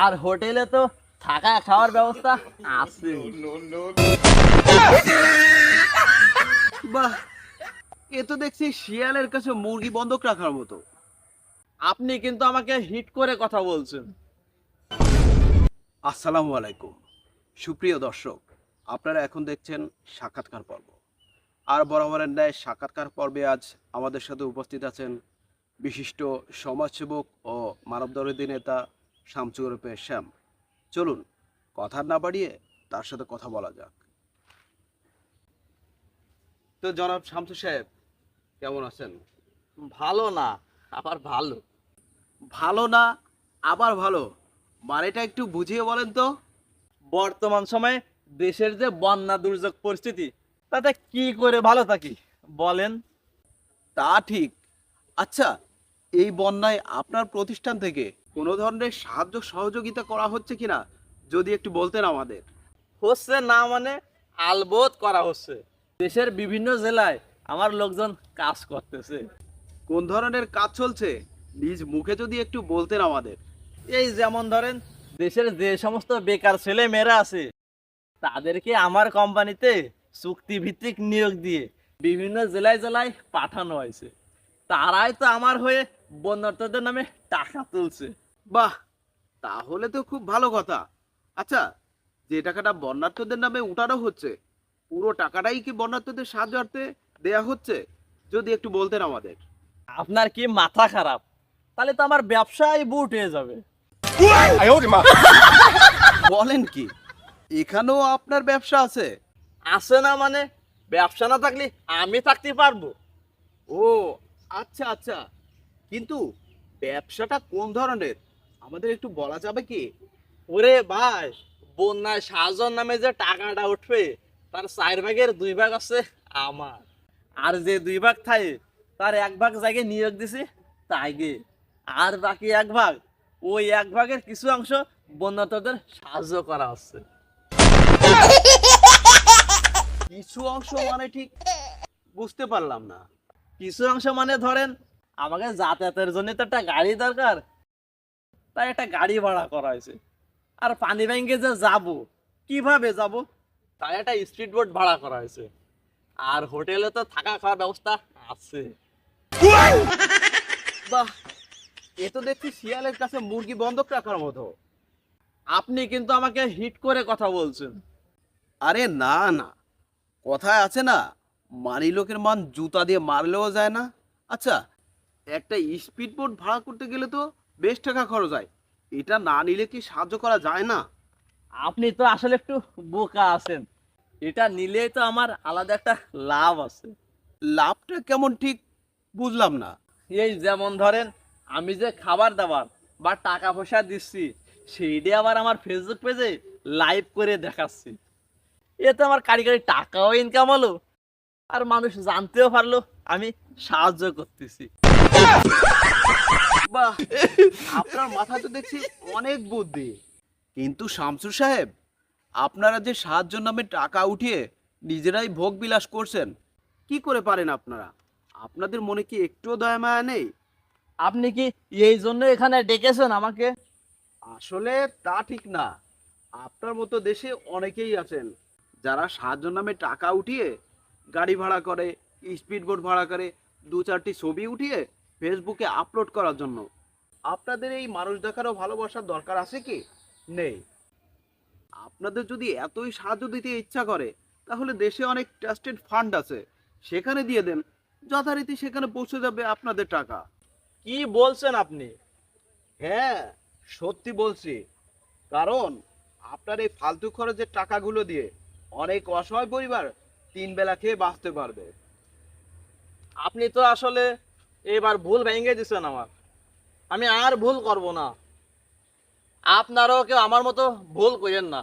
আর হোটেলে তো থাকা খাওয়ার ব্যবস্থা আছে। বাহ, এ তো দেখছি শিয়ালের কাছে মুরগি বন্ধক রাখার মতো। আপনি কিন্তু আমাকে হিট করে কথা বলছেন। আসসালামু আলাইকুম সুপ্রিয় দর্শক, আপনারা এখন দেখছেন সাক্ষাৎকার পর্ব। আর বরাবরের ন্যায় সাক্ষাৎকার পর্বে আজ আমাদের সাথে উপস্থিত আছেন বিশিষ্ট সমাজসেবক ও মানবদরদী নেতা শামসু ওরফে শ্যাম। চলুন কথা না বাড়িয়ে তার সাথে কথা বলা যাক। তো জনাব শামসু সাহেব, কেমন আছেন? ভালো না, আবার ভালো। ভালো না আবার ভালো, মানেটা একটু বুঝিয়ে বলেন তো। বর্তমান সময়ে দেশের যে বন্যা দুর্যোগ পরিস্থিতি, তাতে কি করে ভালো থাকি বলেন? তা ঠিক। আচ্ছা, এই বন্যায় আপনার প্রতিষ্ঠান থেকে কোনো ধরনের সাহায্য সহযোগিতা করা হচ্ছে কিনা যদি একটু বলতেন আমাদের। হচ্ছে না মানে আলবত করা হচ্ছে। দেশের বিভিন্ন জেলায় আমার লোকজন কাজ করতেছে। কোন ধরনের কাজ চলছে নিজ মুখে যদি একটু বলতেন আমাদের। এই যেমন ধরেন, দেশের যে সমস্ত বেকার ছেলে মেয়েরা আছে তাদেরকে আমার কোম্পানিতে চুক্তিভিত্তিক নিয়োগ দিয়ে বিভিন্ন জেলায় জেলায় পাঠানো হয়েছে। তারাই তো আমার হয়ে বন্যার্থদের নামে টাকা তুলছে। বাহ, তাহলে তো খুব ভালো কথা। আচ্ছা, যে টাকাটা বন্যার্থদের নামে উঠানো হচ্ছে, পুরো টাকাটাই কি বন্যার্থদের সাহায্যার্থে দেয়া হচ্ছে যদি একটু বলতেন আমাদের। আপনার কি মাথা খারাপ? তাহলে তো আমার ব্যবসায় বুট হয়ে যাবে। বলেন কি, এখানেও আপনার ব্যবসা আছে? আছে না মানে, ব্যবসা না থাকলে আমি থাকতে পারবো? ও আচ্ছা আচ্ছা, কিন্তু ব্যবসাটা কোন ধরনের আমাদের একটু বলা যাবে কি? ওরে ভাই, বন্যায় সাহায্যর নামে যে টাকাটা উঠবে তার 4 ভাগের 2 ভাগ আছে আমার। আর যে 2 ভাগ থাকে তার 1 ভাগ জায়গায় নিয়োগ দিছি তাইগে। আর বাকি 1 ভাগ, ওই 1 ভাগের কিছু অংশ বন্যাতদের সাহায্য করা হচ্ছে। কিছু অংশ মানে ঠিক বুঝতে পারলাম না। কিছু অংশ মানে ধরেন, আমাকে যাতায়াতের জন্য তো একটা গাড়ি দরকার, তাই একটা গাড়ি ভাড়া করা হয়েছে। আর পানি ব্যাংকে যে যাব, কিভাবে যাব, তাই একটা স্পিড বোট ভাড়া করা হয়েছে। আর হোটেলে তো থাকা খাওয়ার ব্যবস্থা আছে। বাহ, এ তো দেখছি শিয়ালের কাছে মুরগি বন্ধক রাখার মতো। আপনি কিন্তু আমাকে হিট করে কথা বলছেন। আরে না না, কথায় আছে না, মানি লোকের মান জুতা দিয়ে মারলেও যায় না। আচ্ছা, একটা স্পিড বোট ভাড়া করতে গেলে তো বেশ টাকা খরচ হয়, এটা না নিলে কি সাহায্য করা যায় না? আপনি তো আসলে একটু বোকা আছেন। এটা নিলেই তো আমার আলাদা একটা লাভ আছে। লাভটা কেমন ঠিক বুঝলাম না। এই যেমন ধরেন, আমি যে খাবার দাবার বা টাকা পয়সা দিচ্ছি সেইটা আবার আমার ফেসবুক পেজে লাইভ করে দেখাচ্ছি। এতে আমার কারিগরি টাকাও ইনকাম হলো, আর মানুষ জানতেও পারলো আমি সাহায্য করতেছি। বাহ, আপনার মাথায় তো দেখছি অনেক বুদ্ধি। কিন্তু শামসুর সাহেব, আপনারা যে সাহায্য নামে টাকা উঠিয়ে নিজেরাই ভোগ বিলাস করছেন, কি করে পারেন আপনারা? আপনাদের মনে কি একটুও দয়া মায়া নেই? আপনি কি এই জন্য এখানে ডেকেছেন আমাকে? আসলে তা ঠিক না। আপনার মতো দেশে অনেকেই আছেন যারা সাহায্য নামে টাকা উঠিয়ে গাড়ি ভাড়া করে, স্পিড বোট ভাড়া করে, 2-4টি ছবি উঠিয়ে ফেসবুকে আপলোড করার জন্য। আপনাদের এই মানুষ দেখারও ভালোবাসার দরকার আছে কি? নেই। আপনাদের যদি এতই সাহায্য দিতে ইচ্ছা করে, তাহলে দেশে অনেক ট্রাস্টেড ফান্ড আছে, সেখানে দিয়ে দেন। যথারীতি সেখানে পৌঁছে যাবে আপনাদের টাকা। কি বলছেন আপনি? হ্যাঁ, সত্যি বলছি। কারণ আপনার এই ফালতু খরচের টাকাগুলো দিয়ে অনেক অসহায় পরিবার 3 বেলা খেয়ে বাঁচতে পারবে। আপনি তো আসলে এবার ভুল ভেঙে দিচ্ছেন আমার। আমি আর ভুল করব না। আপনারাও কেউ আমার মতো ভুল করেন না।